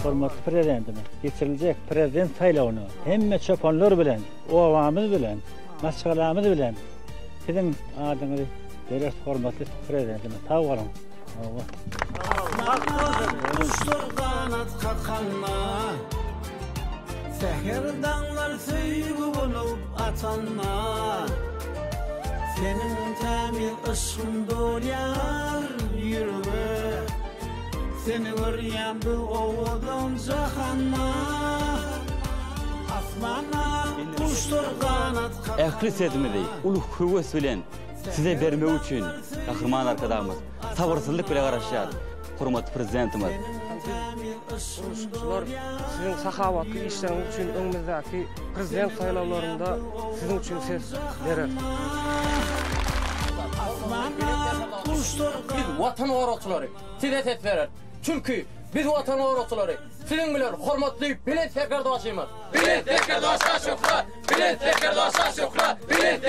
hormatly prezidentimiz geçirilecek prezident saýlawyny hemme çopanlar bilen, owamyz bilen, maşgalamyz bilen sizin adyňyzy berer hormatly prezidentimiz. Sag bolun. Kuşlar kanat kakanlar, seher dağlar söýgü bolup atanlar. Senin temel ışığın dolyar yürüme, seni görýän bu owadan jahanlar. Asmana kuşlar kanat kakanlar. Ähli sezmidi, uluk höwes bilen size bermek üçin gahryman arkadaşymız sabırsızlyk bilen garaşýar. Hormatly prezidentimiz. Sizin sahavatly işleriniz üçin öňümüzdäki prezident saýlawlarynda sizin üçin ses berer. Biz watan waraçlary size ses berer. Çünki biz watan waraçlary sizin bilen hormatly bilet tekrardaşymyz. Bilet tekrardaşa şokla, bilet tekrardaşa şokla, bilet